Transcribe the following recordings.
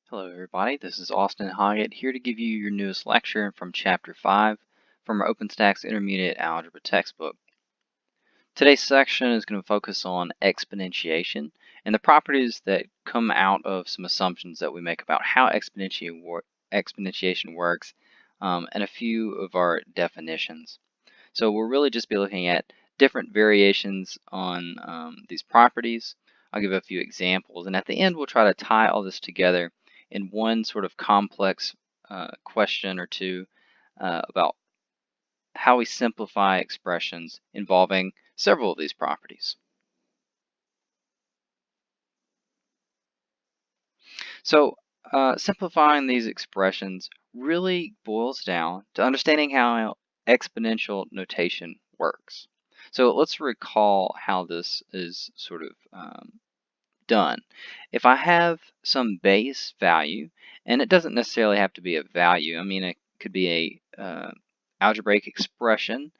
Hello everybody, this is Austin Hoggett here to give you your newest lecture from Chapter 5 from our OpenStax Intermediate Algebra textbook. Today's section is going to focus on exponentiation and the properties that come out of some assumptions that we make about how exponentiation works and a few of our definitions. So we'll really just be looking at different variations on these properties. I'll give a few examples, and at the end we'll try to tie all this together in one sort of complex question or two about how we simplify expressions involving several of these properties. So simplifying these expressions really boils down to understanding how exponential notation works. So let's recall how this is sort of done. If I have some base value, and it doesn't necessarily have to be a value, I mean it could be a algebraic expression,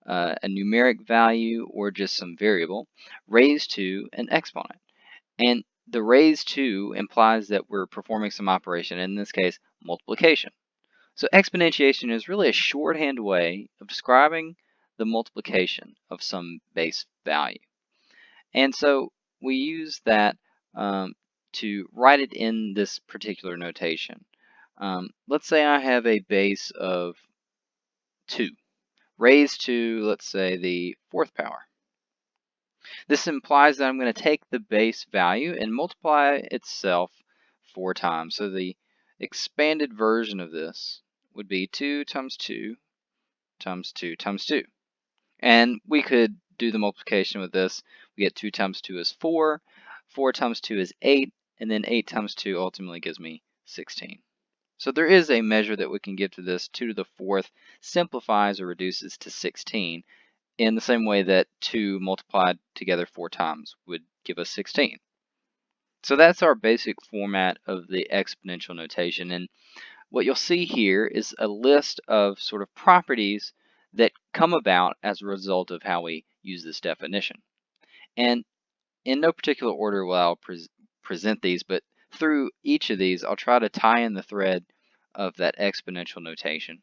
a numeric value, or just some variable raised to an exponent. And the raised to implies that we're performing some operation, in this case multiplication. So exponentiation is really a shorthand way of describing the multiplication of some base value. And so we use that to write it in this particular notation. Let's say I have a base of 2 raised to, let's say, the 4th power. This implies that I'm going to take the base value and multiply itself 4 times. So the expanded version of this would be 2 times 2 times 2 times 2. And we could do the multiplication with this. We get 2 times 2 is 4, 4 times 2 is 8, and then 8 times 2 ultimately gives me 16. So there is a measure that we can give to this. 2 to the 4th simplifies or reduces to 16 in the same way that 2 multiplied together 4 times would give us 16. So that's our basic format of the exponential notation. And what you'll see here is a list of sort of properties that come about as a result of how we use this definition. And in no particular order will I present these, but through each of these I'll try to tie in the thread of that exponential notation.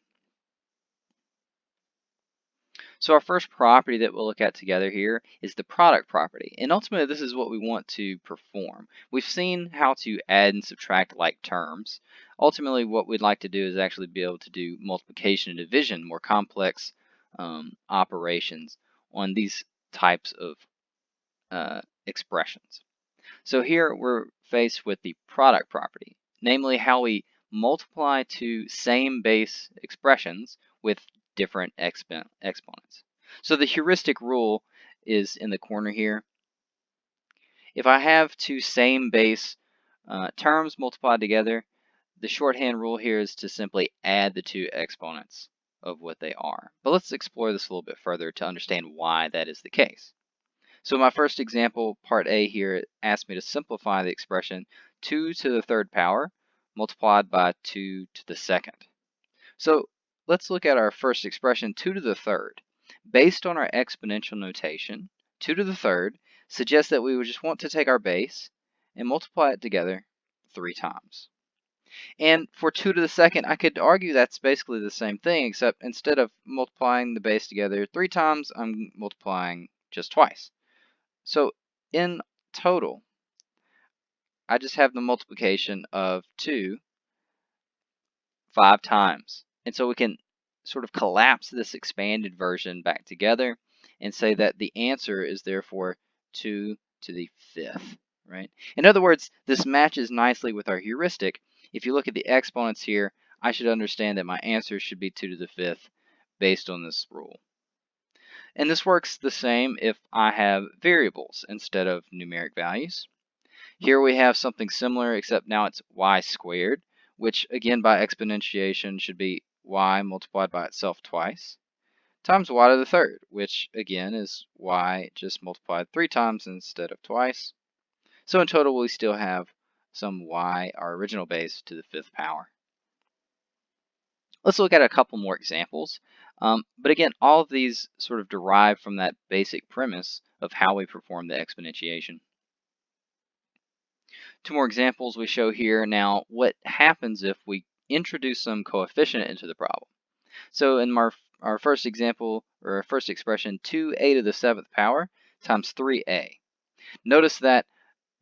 So our first property that we'll look at together here is the product property. And ultimately this is what we want to perform. We've seen how to add and subtract like terms. Ultimately what we'd like to do is actually be able to do multiplication and division, more complex operations on these types of expressions. So here we're faced with the product property, namely how we multiply two same base expressions with different exponents. So the heuristic rule is in the corner here. If I have two same base terms multiplied together, the shorthand rule here is to simply add the two exponents of what they are. But let's explore this a little bit further to understand why that is the case. So my first example, part A here, asks me to simplify the expression 2 to the 3rd power multiplied by 2 to the 2nd. So let's look at our first expression, 2 to the 3rd. Based on our exponential notation, 2 to the 3rd suggests that we would just want to take our base and multiply it together 3 times. And for 2 to the 2nd, I could argue that's basically the same thing, except instead of multiplying the base together 3 times, I'm multiplying just twice. So in total, I just have the multiplication of 2 5 times. And so we can sort of collapse this expanded version back together and say that the answer is therefore 2 to the 5th, right? In other words, this matches nicely with our heuristic. If you look at the exponents here, I should understand that my answer should be 2 to the 5th based on this rule. And this works the same if I have variables instead of numeric values. Here we have something similar, except now it's y squared, which again by exponentiation should be y multiplied by itself twice, times y to the 3rd, which again is y just multiplied 3 times instead of twice. So in total we still have some y, our original base, to the 5th power. Let's look at a couple more examples. But again, all of these sort of derive from that basic premise of how we perform the exponentiation. Two more examples we show here. Now, what happens if we introduce some coefficient into the problem? So in our first example, or our first expression, 2a to the 7th power times 3a. Notice that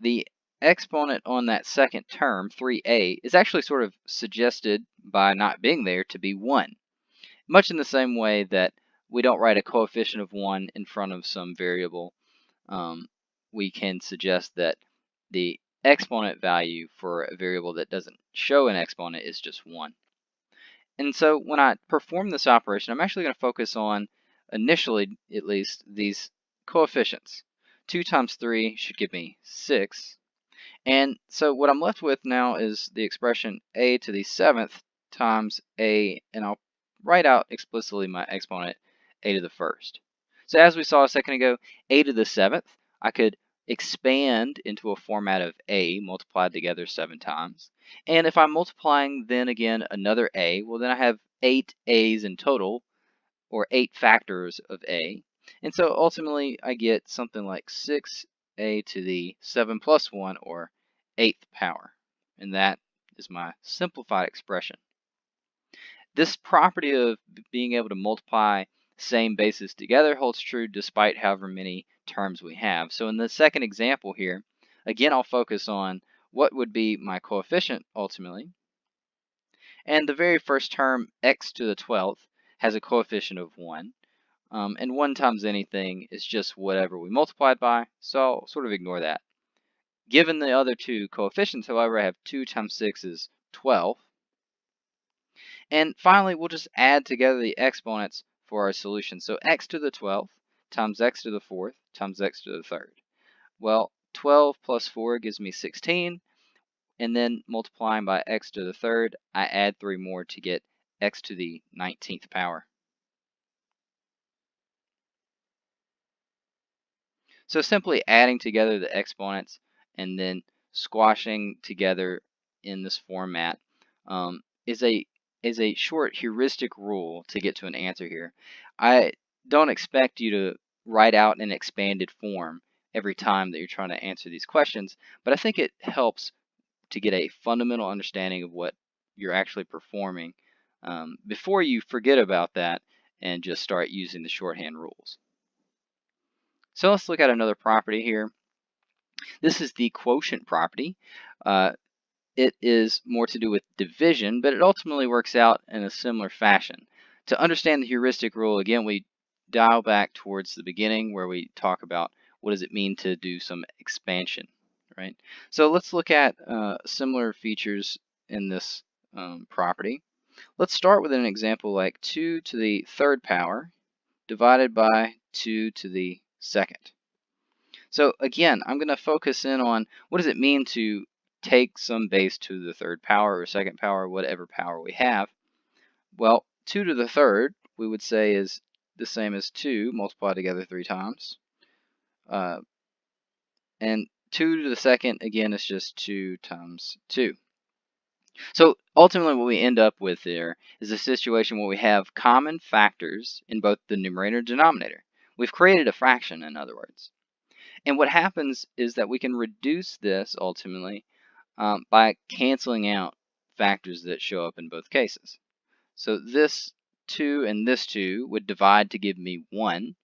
the exponent on that second term, 3a, is actually sort of suggested by not being there to be 1. Much in the same way that we don't write a coefficient of 1 in front of some variable, we can suggest that the exponent value for a variable that doesn't show an exponent is just 1. And so when I perform this operation, I'm actually going to focus on, initially at least, these coefficients. 2 times 3 should give me 6. And so what I'm left with now is the expression a to the 7th times a, and I'll write out explicitly my exponent a to the 1st. So as we saw a second ago, a to the 7th, I could expand into a format of a multiplied together 7 times. And if I'm multiplying then again another a, well then I have 8 a's in total, or 8 factors of a. And so ultimately I get something like 6a to the 7 plus 1, or 8th power. And that is my simplified expression. This property of being able to multiply same bases together holds true despite however many terms we have. So in the second example here, again I'll focus on what would be my coefficient ultimately. And the very first term, x to the 12th, has a coefficient of 1. And 1 times anything is just whatever we multiplied by, so I'll sort of ignore that. Given the other two coefficients, however, I have 2 times 6 is 12. And finally, we'll just add together the exponents for our solution. So x to the 12th times x to the 4th times x to the 3rd. Well, 12 plus 4 gives me 16, and then multiplying by x to the 3rd, I add 3 more to get x to the 19th power. So simply adding together the exponents and then squashing together in this format is a short heuristic rule to get to an answer here. I don't expect you to write out an expanded form every time that you're trying to answer these questions, but I think it helps to get a fundamental understanding of what you're actually performing before you forget about that and just start using the shorthand rules. So let's look at another property here. This is the quotient property. It is more to do with division, but it ultimately works out in a similar fashion. To understand the heuristic rule, again, we dial back towards the beginning where we talk about what does it mean to do some expansion, right? So let's look at similar features in this property. Let's start with an example like 2 to the 3rd power divided by 2 to the 2nd. So again, I'm going to focus in on what does it mean to take some base to the 3rd power or 2nd power, whatever power we have. Well, 2 to the 3rd, we would say, is the same as 2 multiplied together 3 times. And 2 to the 2nd, again, is just 2 times 2. So ultimately what we end up with there is a situation where we have common factors in both the numerator and denominator. We've created a fraction, in other words. And what happens is that we can reduce this ultimately by canceling out factors that show up in both cases. So this 2 and this 2 would divide to give me 1.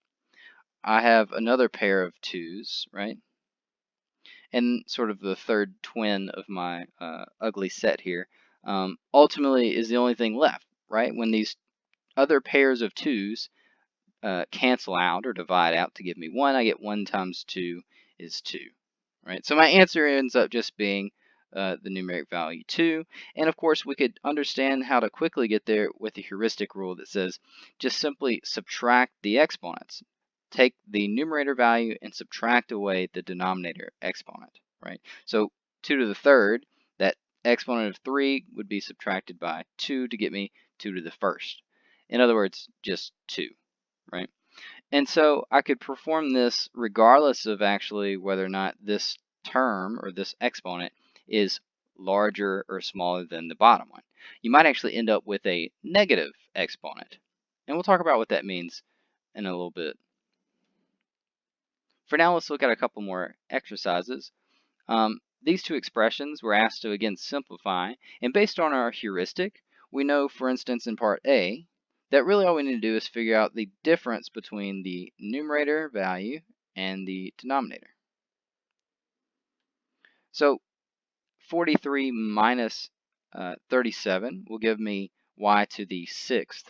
I have another pair of 2's, right? And sort of the third twin of my ugly set here ultimately is the only thing left, right? When these other pairs of 2's cancel out or divide out to give me 1, I get 1 times 2 is 2, right? So my answer ends up just being the numeric value 2. And of course, we could understand how to quickly get there with the heuristic rule that says just simply subtract the exponents. Take the numerator value and subtract away the denominator exponent, right? So 2 to the 3rd, that exponent of 3 would be subtracted by 2 to get me 2 to the 1st. In other words, just 2. Right? And so I could perform this regardless of actually whether or not this term or this exponent is larger or smaller than the bottom one. You might actually end up with a negative exponent. And we'll talk about what that means in a little bit. For now, let's look at a couple more exercises. these two expressions we're asked to again simplify, and based on our heuristic, we know, for instance, in part A, that really all we need to do is figure out the difference between the numerator value and the denominator. So 43 minus 37 will give me y to the 6th.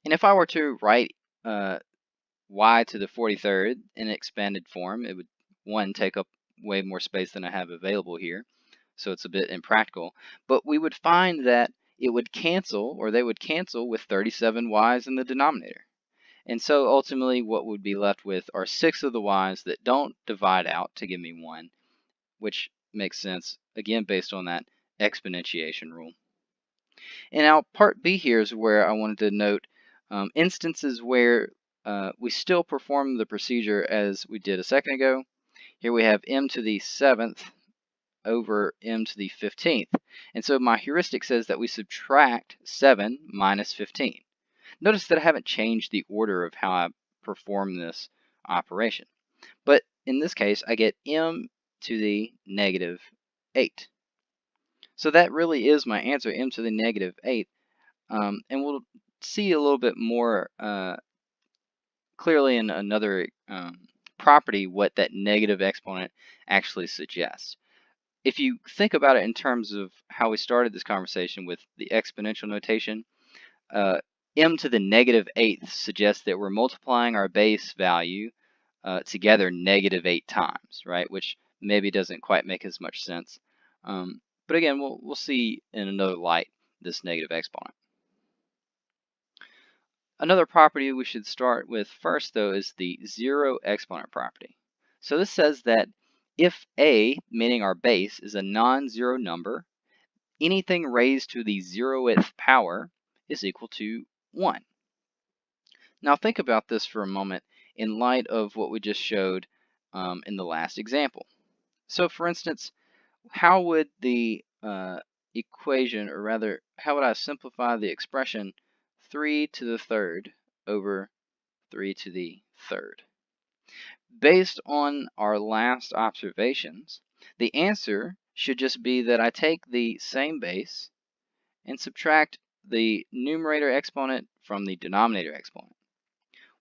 And if I were to write y to the 43rd in expanded form, it would, one, take up way more space than I have available here, so it's a bit impractical. But we would find that it would cancel, or they would cancel, with 37 y's in the denominator. And so ultimately what would be left with are 6 of the y's that don't divide out to give me 1, which makes sense, again, based on that exponentiation rule. And now part B here is where I wanted to note instances where we still perform the procedure as we did a second ago. Here we have m to the 7th over m to the 15th. And so my heuristic says that we subtract 7 minus 15. Notice that I haven't changed the order of how I perform this operation. But in this case, I get m to the negative 8. So that really is my answer, m to the negative 8. And we'll see a little bit more clearly in another property what that negative exponent actually suggests. If you think about it in terms of how we started this conversation with the exponential notation, m to the negative 8th suggests that we're multiplying our base value together negative 8 times, right? Which maybe doesn't quite make as much sense. But again, we'll see in another light this negative exponent. Another property we should start with first, though, is the zero exponent property. So this says that if a, meaning our base, is a non-zero number, anything raised to the 0th power is equal to 1. Now think about this for a moment in light of what we just showed in the last example. So for instance, how would the equation, or rather, how would I simplify the expression 3 to the 3rd over 3 to the 3rd? Based on our last observations, the answer should just be that I take the same base and subtract the numerator exponent from the denominator exponent.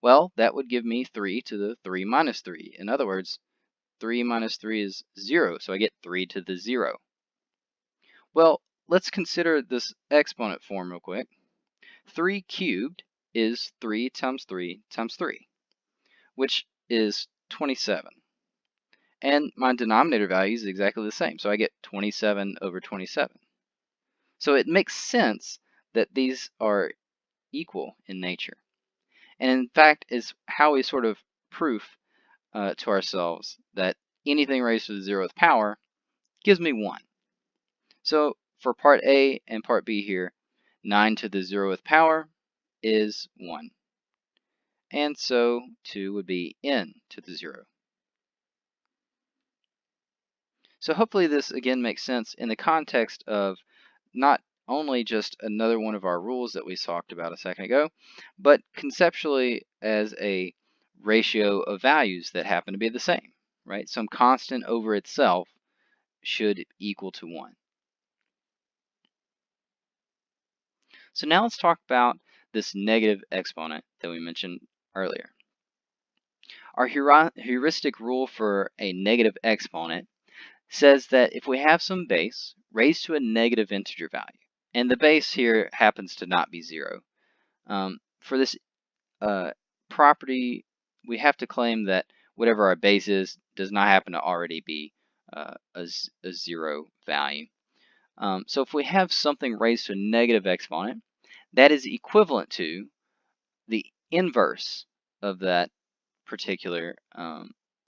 Well, that would give me 3 to the 3 minus 3. In other words, 3 minus 3 is 0, so I get 3 to the 0. Well, let's consider this exponent form real quick. 3 cubed is 3 times 3 times 3, which is 27. And my denominator value is exactly the same, so I get 27 over 27. So it makes sense that these are equal in nature. And in fact, is how we sort of proof to ourselves that anything raised to the 0th power gives me 1. So for part A and part B here, 9 to the 0th power is 1. And so 2 would be n to the 0. So hopefully this again makes sense in the context of not only just another one of our rules that we talked about a second ago, but conceptually as a ratio of values that happen to be the same, right? Some constant over itself should equal to 1. So now let's talk about this negative exponent that we mentioned earlier. Our heuristic rule for a negative exponent says that if we have some base raised to a negative integer value, and the base here happens to not be 0, for this property, we have to claim that whatever our base is does not happen to already be a 0 value. So if we have something raised to a negative exponent, that is equivalent to the inverse of that particular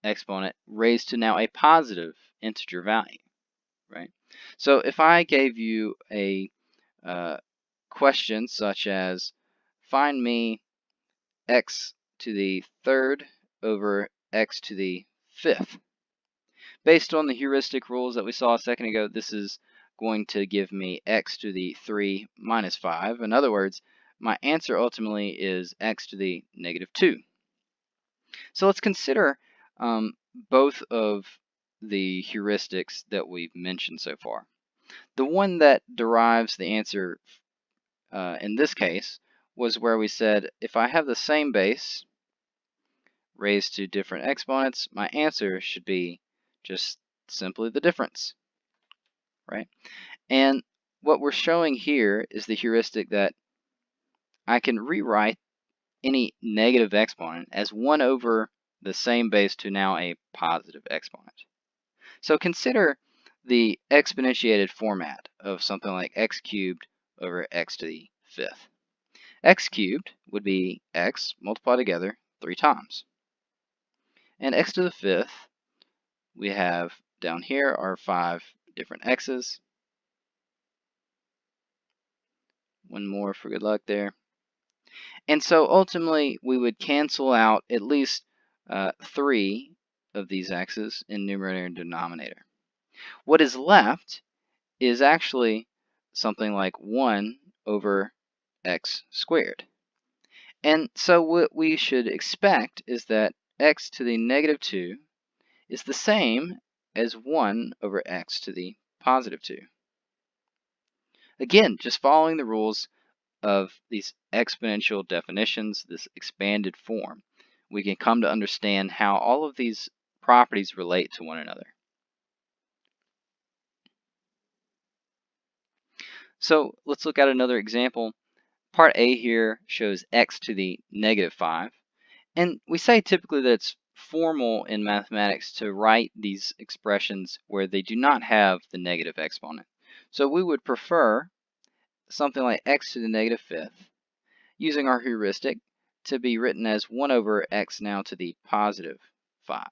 exponent raised to now a positive integer value, right? So if I gave you a question such as, find me x to the 3rd over x to the 5th. Based on the heuristic rules that we saw a second ago, this is going to give me x to the 3 minus 5. In other words, my answer ultimately is x to the negative 2. So let's consider both of the heuristics that we've mentioned so far. The one that derives the answer in this case was where we said if I have the same base raised to different exponents, my answer should be just simply the difference, right? And what we're showing here is the heuristic that I can rewrite any negative exponent as 1 over the same base to now a positive exponent. So consider the exponentiated format of something like x cubed over x to the fifth. X cubed would be x multiplied together 3 times. And x to the fifth, we have down here are 5 different x's. One more for good luck there. And so ultimately, we would cancel out at least 3 of these x's in numerator and denominator. What is left is actually something like 1 over x squared. And so what we should expect is that x to the negative 2 is the same as 1 over x to the positive 2. Again, just following the rules of these exponential definitions, this expanded form, we can come to understand how all of these properties relate to one another. So let's look at another example. Part A here shows x to the negative 5. And we say typically that it's formal in mathematics to write these expressions where they do not have the negative exponent. So we would prefer something like x to the negative fifth, using our heuristic, to be written as 1 over x now to the positive 5.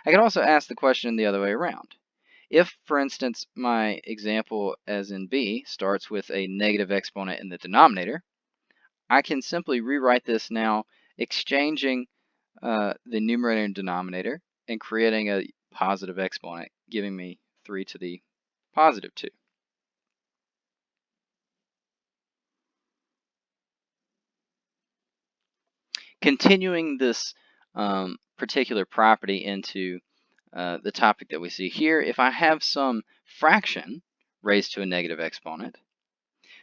I could also ask the question the other way around. If, for instance, my example as in B starts with a negative exponent in the denominator, I can simply rewrite this now, exchanging the numerator and denominator and creating a positive exponent, giving me 3 to the positive 2. Continuing this particular property into the topic that we see here, if I have some fraction raised to a negative exponent,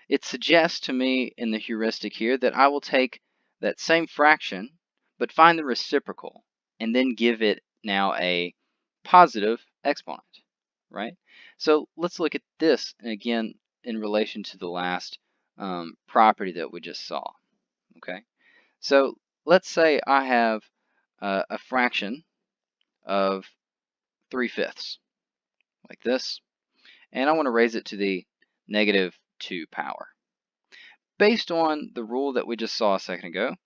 it suggests to me in the heuristic here that I will take that same fraction but find the reciprocal and then give it now a positive exponent, right? So let's look at this again in relation to the last property that we just saw, okay? So let's say I have a fraction of 3/5, like this, and I want to raise it to the negative 2 power. Based on the rule that we just saw a second ago,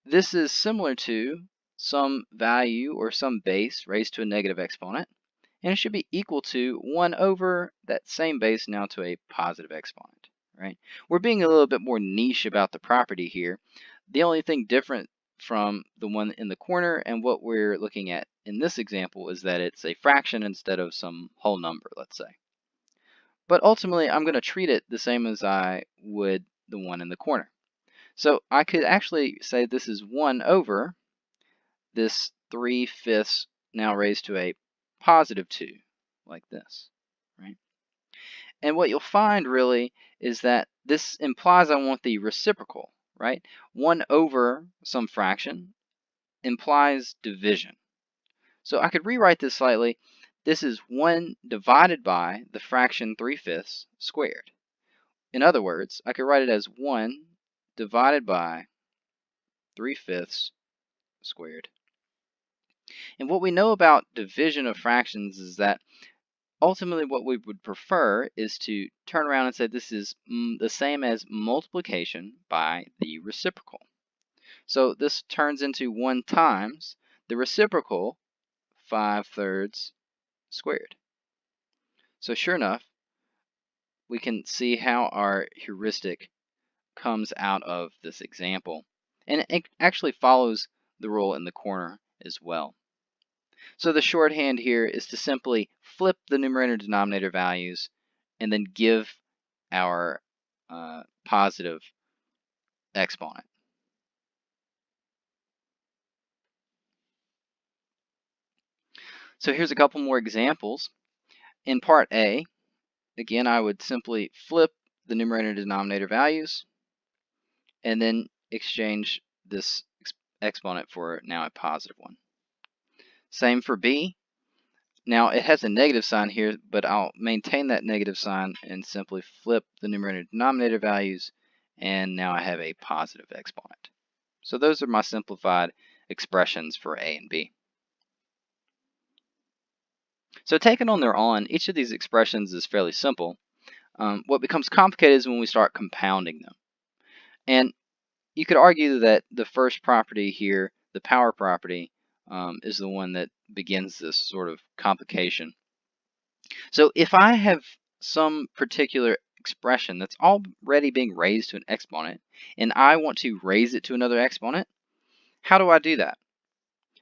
this is similar to some value or some base raised to a negative exponent, and it should be equal to 1 over that same base now to a positive exponent, right? We're being a little bit more niche about the property here. The only thing different from the one in the corner and what we're looking at in this example is that it's a fraction instead of some whole number, let's say. But ultimately, I'm going to treat it the same as I would the one in the corner. So I could actually say this is 1 over this 3/5 now raised to a positive 2, like this, right? And what you'll find really is that this implies I want the reciprocal, right? 1 over some fraction implies division. So I could rewrite this slightly. This is 1 divided by the fraction 3/5 squared. In other words, I could write it as 1 divided by 3/5 squared. And what we know about division of fractions is that ultimately what we would prefer is to turn around and say this is the same as multiplication by the reciprocal. So this turns into 1 times the reciprocal 5/3 squared. So sure enough, we can see how our heuristic comes out of this example. And it actually follows the rule in the corner as well. So the shorthand here is to simply flip the numerator and denominator values and then give our positive exponent. So here's a couple more examples. In part A, again, I would simply flip the numerator and denominator values and then exchange this exponent for now a positive one. Same for B. Now it has a negative sign here, but I'll maintain that negative sign and simply flip the numerator and denominator values, and now I have a positive exponent. So those are my simplified expressions for A and B. So taken on their own, each of these expressions is fairly simple. What becomes complicated is when we start compounding them. And you could argue that the first property here, the power property, is the one that begins this sort of complication. So if I have some particular expression that's already being raised to an exponent, and I want to raise it to another exponent, how do I do that?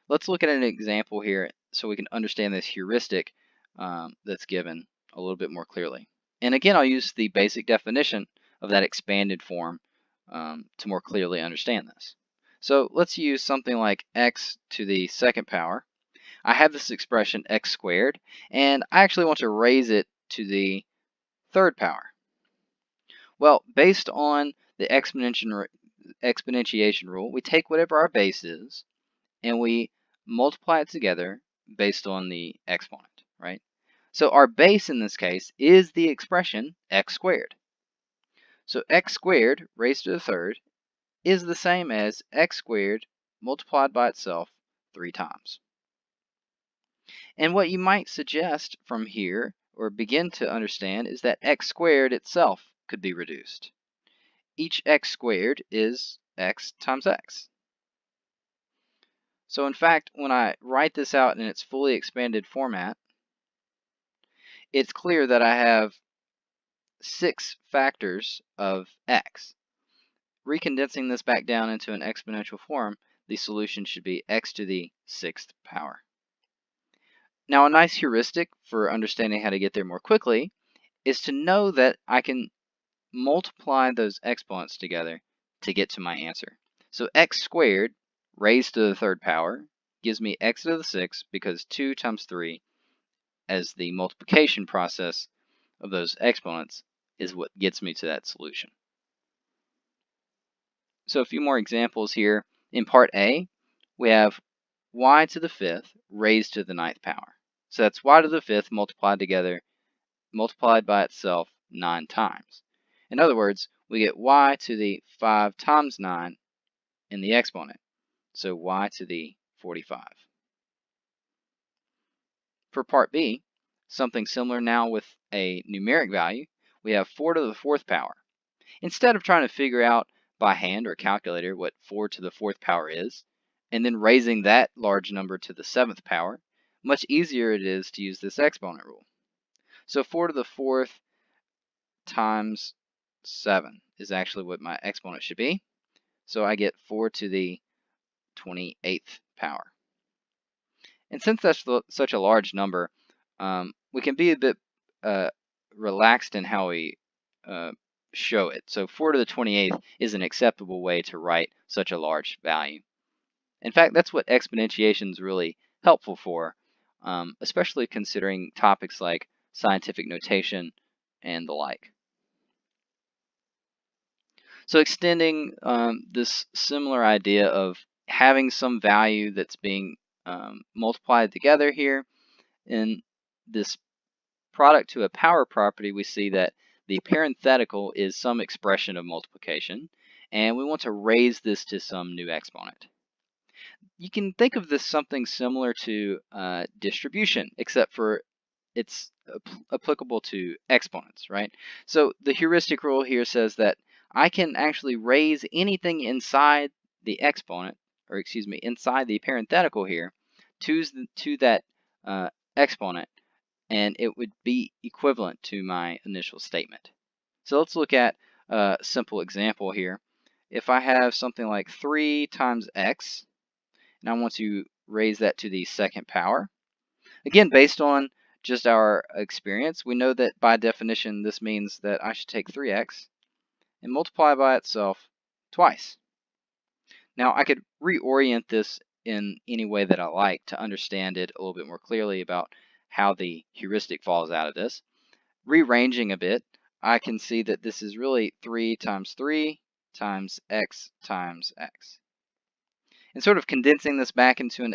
Let's look at an example here so we can understand this heuristic that's given a little bit more clearly. And again, I'll use the basic definition of that expanded form to more clearly understand this. So let's use something like x to the second power. I have this expression x squared, and I actually want to raise it to the third power. Well, based on the exponentiation rule, we take whatever our base is, and we multiply it together based on the exponent, right? So our base in this case is the expression x squared. So x squared raised to the third is the same as x squared multiplied by itself 3 times. And what you might suggest from here, or begin to understand, is that x squared itself could be reduced. Each x squared is x times x. So in fact, when I write this out in its fully expanded format, it's clear that I have 6 factors of x. Recondensing this back down into an exponential form, the solution should be x to the 6th power. Now, a nice heuristic for understanding how to get there more quickly is to know that I can multiply those exponents together to get to my answer. So x squared raised to the third power gives me x to the 6th because 2 times 3 as the multiplication process of those exponents is what gets me to that solution. So a few more examples here. In part A, we have y to the 5th raised to the 9th power. So that's y to the 5th multiplied together, multiplied by itself 9 times. In other words, we get y to the 5 times 9 in the exponent. So y to the 45. For part B, something similar now with a numeric value, we have 4 to the 4th power. Instead of trying to figure out by hand or calculator what 4 to the 4th power is, and then raising that large number to the 7th power, much easier it is to use this exponent rule. So 4 to the 4th times 7 is actually what my exponent should be. So I get 4 to the 28th power. And since that's such a large number, we can be a bit relaxed in how we show it. So 4 to the 28th is an acceptable way to write such a large value. In fact, that's what exponentiation is really helpful for, especially considering topics like scientific notation and the like. So extending this similar idea of having some value that's being multiplied together here, in this product to a power property, we see that the parenthetical is some expression of multiplication, and we want to raise this to some new exponent. You can think of this something similar to distribution, except for it's applicable to exponents, right? So the heuristic rule here says that I can actually raise anything inside the exponent, or excuse me, inside the parenthetical here, to that exponent, and it would be equivalent to my initial statement. So let's look at a simple example here. If I have something like 3 times x, and I want to raise that to the 2nd power, again, based on just our experience, we know that by definition this means that I should take 3x and multiply by itself twice. Now I could reorient this in any way that I like to understand it a little bit more clearly about how the heuristic falls out of this. Rearranging a bit, I can see that this is really 3 times x times x. And sort of condensing this back into an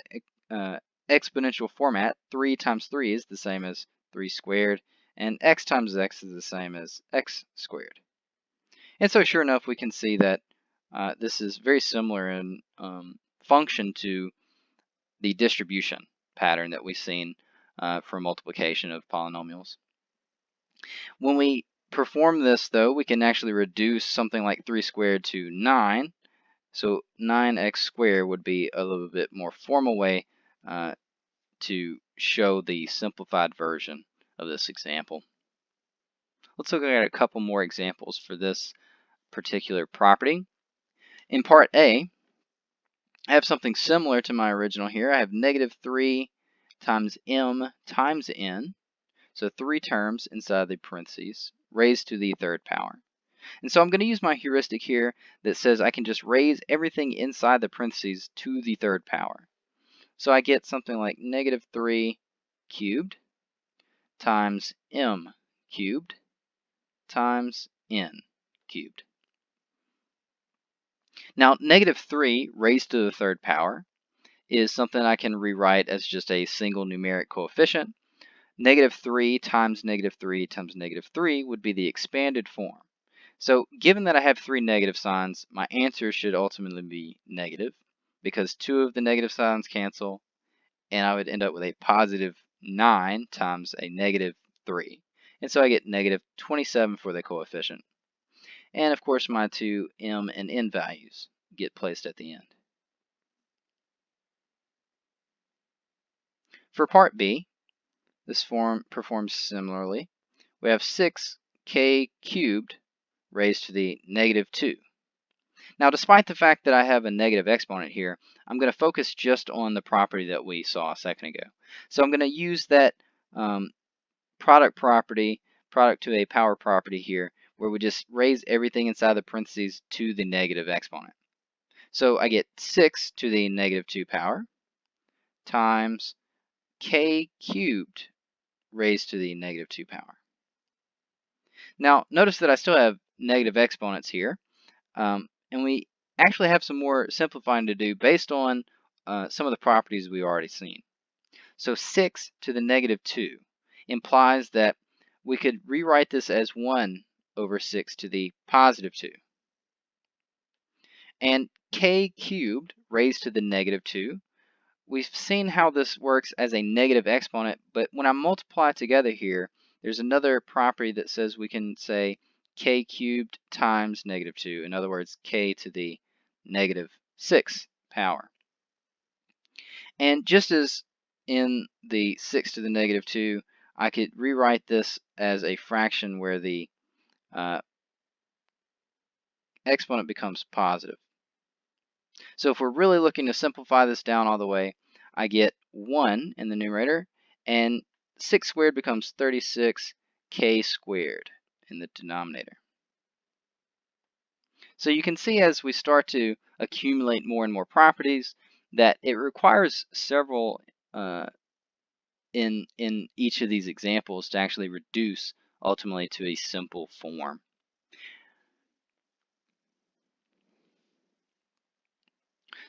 exponential format, 3 times 3 is the same as 3 squared, and x times x is the same as x squared. And so sure enough, we can see that this is very similar in function to the distribution pattern that we've seen for multiplication of polynomials. When we perform this, though, we can actually reduce something like 3 squared to 9. So 9x squared would be a little bit more formal way to show the simplified version of this example. Let's look at a couple more examples for this particular property. In part A, I have something similar to my original here. I have negative 3 times m times n, so 3 terms inside the parentheses, raised to the third power. And so I'm going to use my heuristic here that says I can just raise everything inside the parentheses to the third power. So I get something like negative 3 cubed times m cubed times n cubed. Now, negative 3 raised to the third power is something I can rewrite as just a single numeric coefficient. Negative 3 times negative 3 times negative 3 would be the expanded form. So given that I have 3 negative signs, my answer should ultimately be negative because 2 of the negative signs cancel, and I would end up with a positive 9 times a negative 3. And so I get negative 27 for the coefficient. And of course my two m and n values get placed at the end. For part B, this form performs similarly. We have 6k cubed raised to the negative 2. Now, despite the fact that I have a negative exponent here, I'm going to focus just on the property that we saw a second ago. So I'm going to use that product property, product to a power property here, where we just raise everything inside the parentheses to the negative exponent. So I get 6 to the negative 2 power times k cubed raised to the negative 2 power. Now, notice that I still have negative exponents here, and we actually have some more simplifying to do based on some of the properties we've already seen. So 6 to the negative 2 implies that we could rewrite this as 1 over 6 to the positive 2. And k cubed raised to the negative 2, we've seen how this works as a negative exponent, but when I multiply together here, there's another property that says we can say k cubed times negative 2. In other words, k to the negative 6 power. And just as in the 6 to the negative 2, I could rewrite this as a fraction where the exponent becomes positive. So if we're really looking to simplify this down all the way, I get 1 in the numerator, and 6 squared becomes 36k squared in the denominator. So you can see as we start to accumulate more and more properties that it requires several in each of these examples to actually reduce ultimately to a simple form.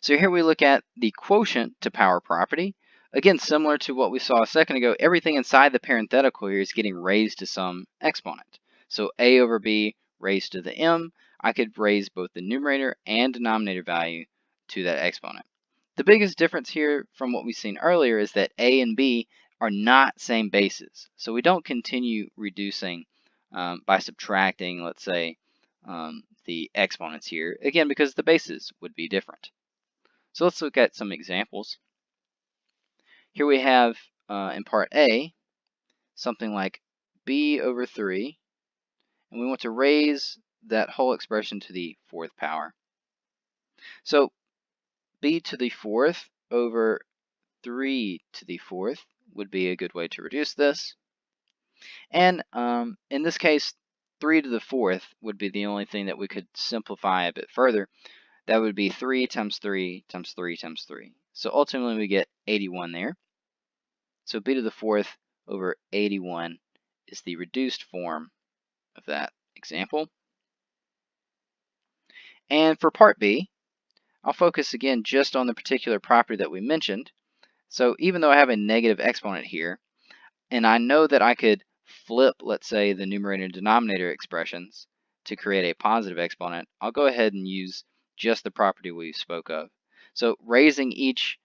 So here we look at the quotient to power property. Again, similar to what we saw a second ago, everything inside the parenthetical here is getting raised to some exponent. So a over b raised to the m, I could raise both the numerator and denominator value to that exponent. The biggest difference here from what we've seen earlier is that a and b are not same bases. So we don't continue reducing by subtracting, let's say, the exponents here, again, because the bases would be different. So let's look at some examples. Here we have, in part A, something like b over 3, and we want to raise that whole expression to the fourth power. So b to the fourth over 3 to the fourth would be a good way to reduce this. And in this case, 3 to the fourth would be the only thing that we could simplify a bit further. That would be 3 times 3 times 3 times 3. So ultimately we get 81 there. So b to the fourth over 81 is the reduced form of that example. And for part B, I'll focus again just on the particular property that we mentioned. So even though I have a negative exponent here, and I know that I could flip, let's say, the numerator and denominator expressions to create a positive exponent, I'll go ahead and use just the property we spoke of. So raising each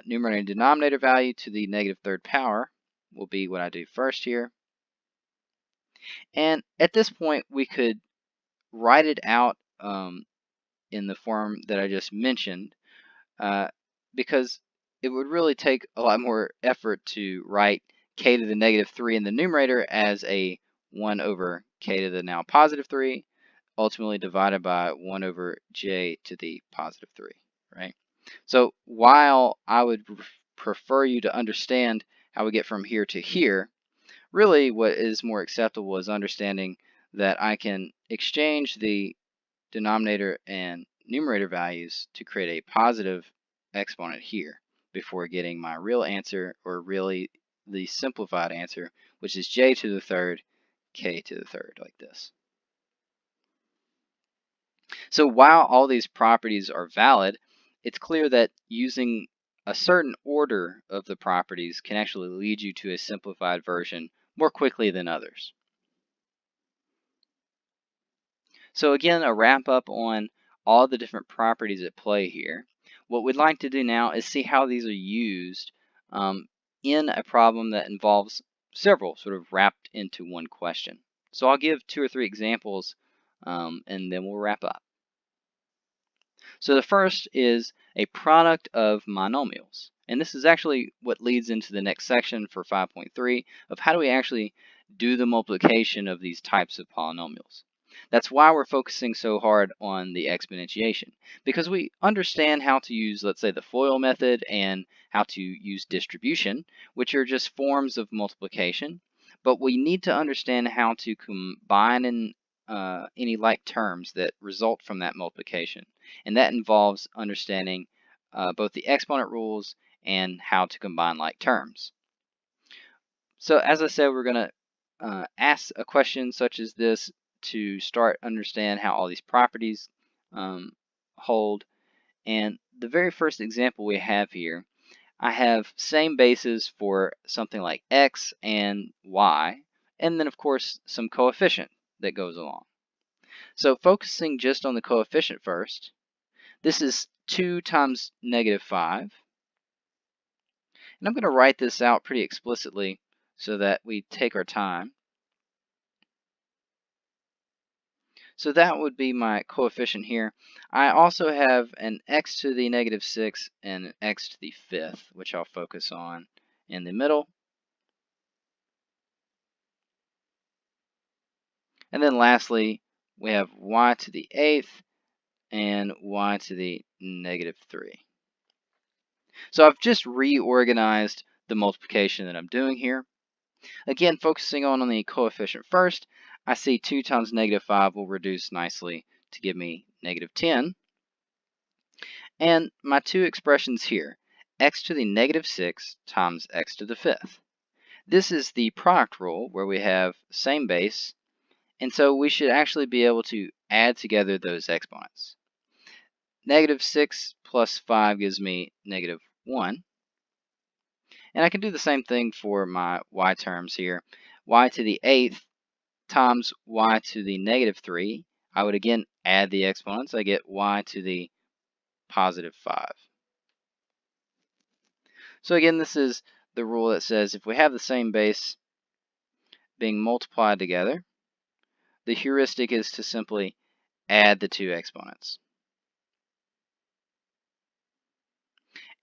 numerator and denominator value to the negative third power will be what I do first here. And at this point, we could write it out in the form that I just mentioned, uh, because it would really take a lot more effort to write k to the negative 3 in the numerator as a 1 over k to the now positive 3, ultimately divided by 1 over j to the positive 3, right? So while I would prefer you to understand how we get from here to here, really what is more acceptable is understanding that I can exchange the denominator and numerator values to create a positive exponent here before getting my real answer, or really the simplified answer, which is j to the third, k to the third, like this. So while all these properties are valid, it's clear that using a certain order of the properties can actually lead you to a simplified version more quickly than others. So again, a wrap up on all the different properties at play here. What we'd like to do now is see how these are used in a problem that involves several sort of wrapped into one question. So I'll give 2 or 3 examples and then we'll wrap up. So the first is a product of monomials. And this is actually what leads into the next section for 5.3 of how do we actually do the multiplication of these types of polynomials. That's why we're focusing so hard on the exponentiation, because we understand how to use, let's say, the FOIL method and how to use distribution, which are just forms of multiplication, but we need to understand how to combine in any like terms that result from that multiplication. And that involves understanding both the exponent rules and how to combine like terms. So as I said, we're going to ask a question such as this to start understand how all these properties hold. And the very first example we have here, I have same basis for something like x and y, and then of course some coefficient that goes along. So focusing just on the coefficient first, this is 2 times negative 5. And I'm going to write this out pretty explicitly so that we take our time. So that would be my coefficient here. I also have an x to the negative 6 and an x to the 5th, which I'll focus on in the middle. And then lastly, we have y to the 8th and y to the negative 3. So I've just reorganized the multiplication that I'm doing here. Again, focusing on the coefficient first, I see 2 times negative 5 will reduce nicely to give me negative 10. And my two expressions here, x to the negative 6 times x to the 5th. This is the product rule where we have same base, and so we should actually be able to add together those exponents. Negative 6 plus 5 gives me negative 1. And I can do the same thing for my y terms here. Y to the 8th times y to the negative 3. I would again add the exponents. I get y to the positive 5. So again, this is the rule that says if we have the same base being multiplied together, the heuristic is to simply add the two exponents.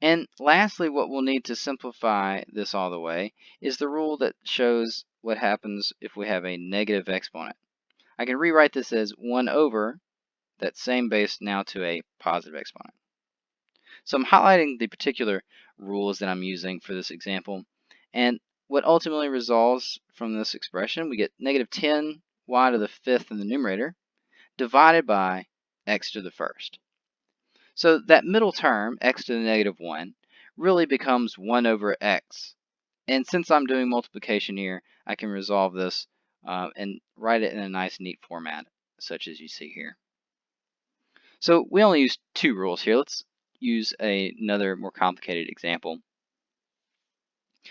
And lastly, what we'll need to simplify this all the way is the rule that shows what happens if we have a negative exponent. I can rewrite this as 1 over that same base now to a positive exponent. So I'm highlighting the particular rules that I'm using for this example. And what ultimately resolves from this expression, we get negative 10 y to the 5th in the numerator divided by x to the 1st. So that middle term, x to the negative 1, really becomes 1 over x. And since I'm doing multiplication here, I can resolve this and write it in a nice, neat format, such as you see here. So we only use 2 rules here. Let's use another more complicated example.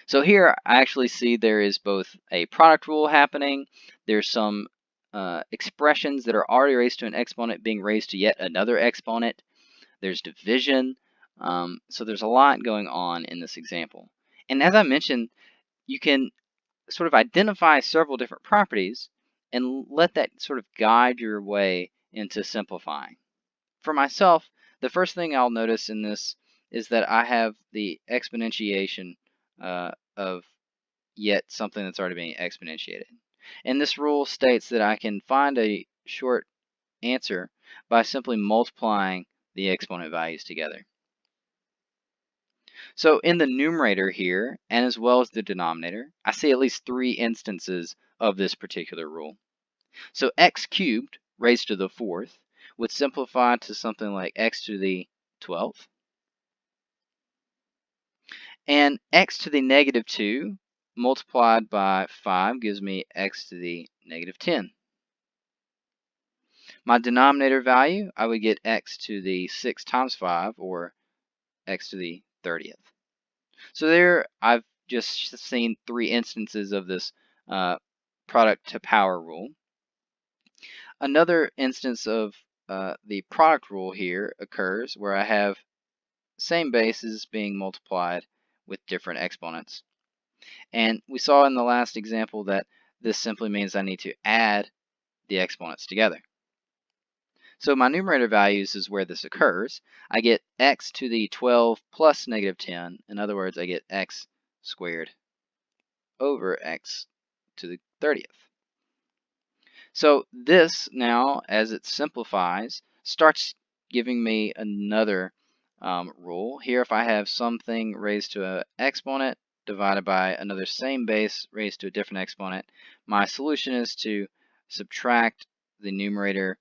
So here I actually see there is both a product rule happening, there's some expressions that are already raised to an exponent being raised to yet another exponent, there's division, so there's a lot going on in this example. And as I mentioned, you can sort of identify several different properties and let that sort of guide your way into simplifying. For myself, the first thing I'll notice in this is that I have the exponentiation of yet something that's already being exponentiated. And this rule states that I can find a short answer by simply multiplying the exponent values together. So in the numerator here, and as well as the denominator, I see at least 3 instances of this particular rule. So x cubed raised to the 4th would simplify to something like x to the 12th. And x to the negative 2 multiplied by 5 gives me x to the negative 10. My denominator value, I would get x to the 6 times 5, or x to the 30th. So there I've just seen 3 instances of this product to power rule. Another instance of the product rule here occurs where I have same bases being multiplied with different exponents. And we saw in the last example that this simply means I need to add the exponents together. So my numerator values is where this occurs. I get x to the 12 plus negative 10. In other words, I get x squared over x to the 30th. So this now, as it simplifies, starts giving me another rule. Here, if I have something raised to an exponent divided by another same base raised to a different exponent, my solution is to subtract the numerator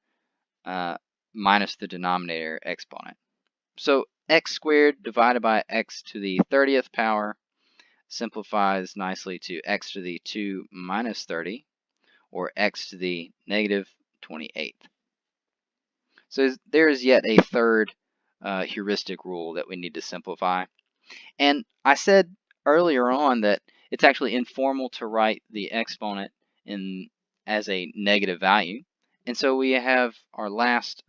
minus the denominator exponent. So x squared divided by x to the 30th power simplifies nicely to x to the 2 minus 30, or x to the negative 28th. So there is yet a third heuristic rule that we need to simplify. And I said earlier on that it's actually informal to write the exponent as a negative value. And so we have our last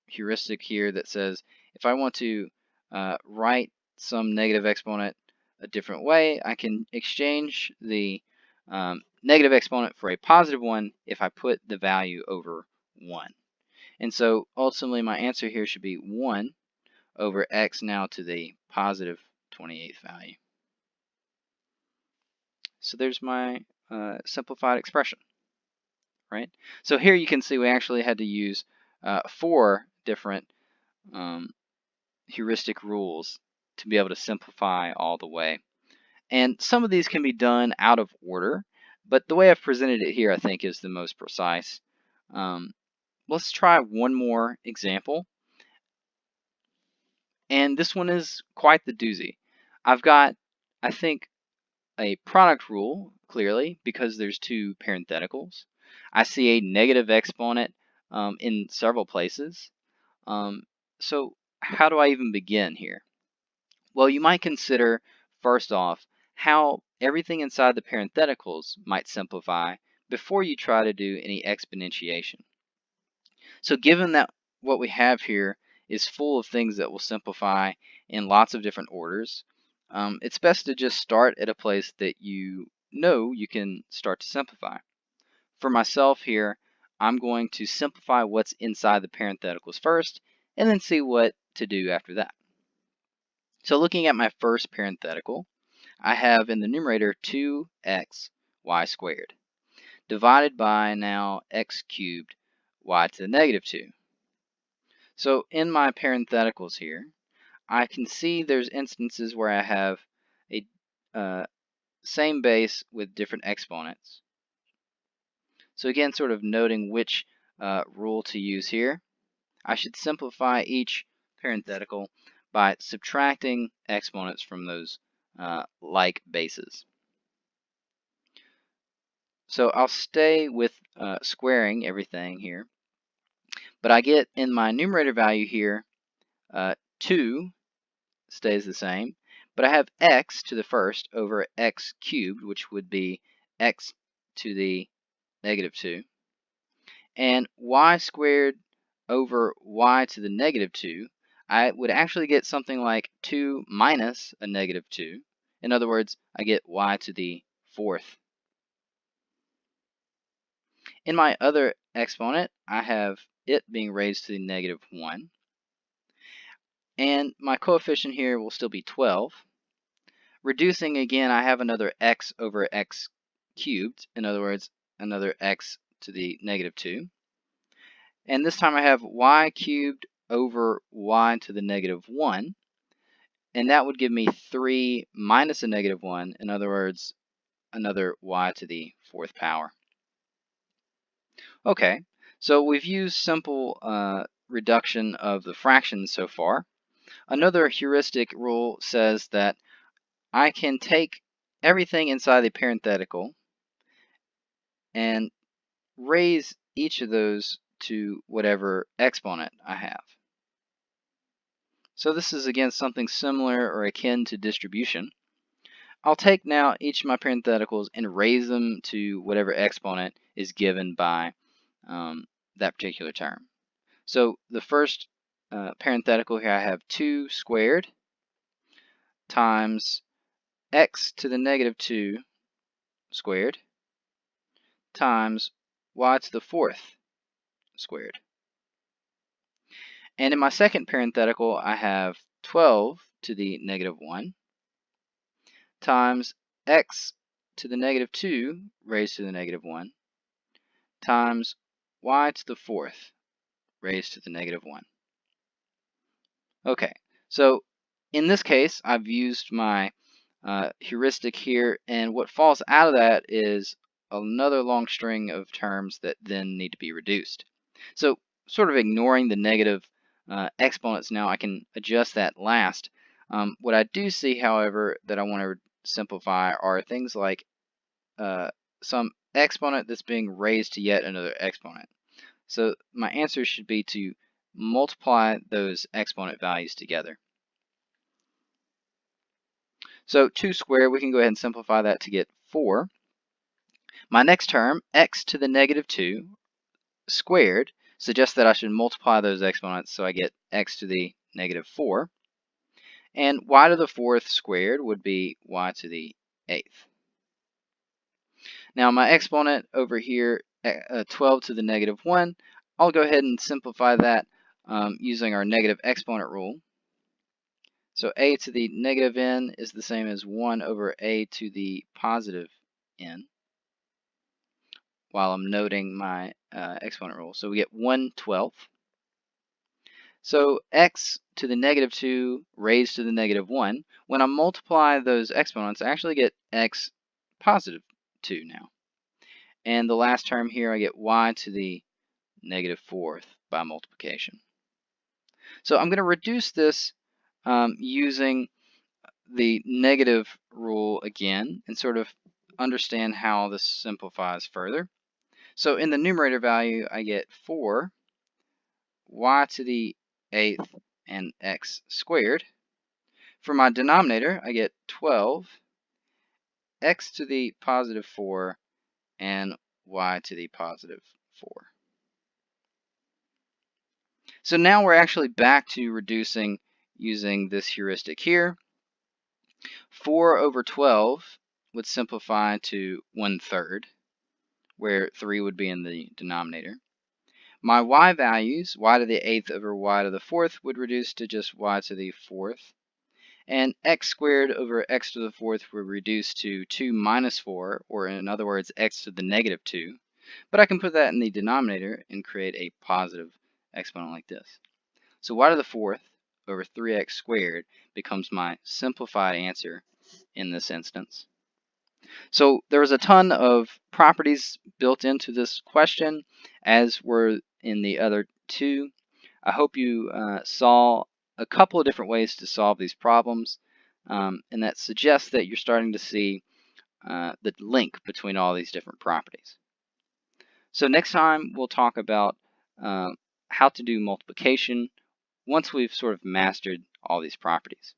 heuristic here that says if I want to write some negative exponent a different way, I can exchange the negative exponent for a positive one if I put the value over 1. And so ultimately my answer here should be 1 over x now to the positive 28th value. So there's my simplified expression, right? So here you can see we actually had to use 4 different heuristic rules to be able to simplify all the way. And some of these can be done out of order, but the way I've presented it here I think is the most precise. Let's try one more example. And this one is quite the doozy. I've got, I think, a product rule, clearly, because there's 2 parentheticals. I see a negative exponent in several places. So how do I even begin here? Well, you might consider, first off, how everything inside the parentheticals might simplify before you try to do any exponentiation. So given that what we have here is full of things that will simplify in lots of different orders, it's best to just start at a place that you know you can start to simplify. For myself here, I'm going to simplify what's inside the parentheticals first, and then see what to do after that. So looking at my first parenthetical, I have in the numerator 2x y squared, divided by now x cubed y to the negative 2. So in my parentheticals here, I can see there's instances where I have a same base with different exponents. So again, sort of noting which rule to use here. I should simplify each parenthetical by subtracting exponents from those like bases. So I'll stay with squaring everything here, but I get in my numerator value here 2 stays the same, but I have x to the first over x cubed, which would be x to the negative 2, and y squared over y to the negative 2, I would actually get something like 2 minus a negative 2. In other words, I get y to the fourth. In my other exponent, I have it being raised to the negative 1. And my coefficient here will still be 12. Reducing again, I have another x over x cubed. In other words, another x to the negative 2. And this time I have y cubed over y to the negative 1. And that would give me 3 minus a negative 1. In other words, another y to the fourth power. Okay, so we've used simple reduction of the fractions so far. Another heuristic rule says that I can take everything inside the parenthetical and raise each of those to whatever exponent I have. So this is again something similar or akin to distribution. I'll take now each of my parentheticals and raise them to whatever exponent is given by that particular term. So the first parenthetical here, I have 2 squared times x to the negative 2 squared times y to the fourth squared. And in my second parenthetical, I have 12 to the negative 1 times x to the negative 2 raised to the negative 1 times y to the fourth raised to the negative 1. Okay, so in this case, I've used my heuristic here, and what falls out of that is another long string of terms that then need to be reduced. So sort of ignoring the negative exponents now, I can adjust that last. What I do see, however, that I want to simplify are things like some exponent that's being raised to yet another exponent. So my answer should be to multiply those exponent values together. So 2 squared, we can go ahead and simplify that to get 4. My next term, x to the negative 2 squared, suggests that I should multiply those exponents, so I get x to the negative 4. And y to the fourth squared would be y to the 8th. Now my exponent over here, 12 to the negative 1, I'll go ahead and simplify that using our negative exponent rule. So a to the negative n is the same as 1 over a to the positive n, while I'm noting my exponent rule. So we get 1/12. So x to the negative 2 raised to the negative 1. When I multiply those exponents, I actually get x positive 2 now. And the last term here, I get y to the negative fourth by multiplication. So I'm going to reduce this using the negative rule again and sort of understand how this simplifies further. So in the numerator value, I get 4 y to the 8th and x squared. For my denominator, I get 12 x to the positive 4 and y to the positive 4. So now we're actually back to reducing using this heuristic here. 4 over 12 would simplify to 1/3, where 3 would be in the denominator. My y values, y to the 8th over y to the 4th, would reduce to just y to the 4th. And x squared over x to the 4th would reduce to 2 minus 4, or in other words, x to the negative 2. But I can put that in the denominator and create a positive exponent like this. So y to the 4th over 3x squared becomes my simplified answer in this instance. So there was a ton of properties built into this question, as were in the other two. I hope you saw a couple of different ways to solve these problems, and that suggests that you're starting to see the link between all these different properties. So next time we'll talk about uh, how to do multiplication once we've sort of mastered all these properties.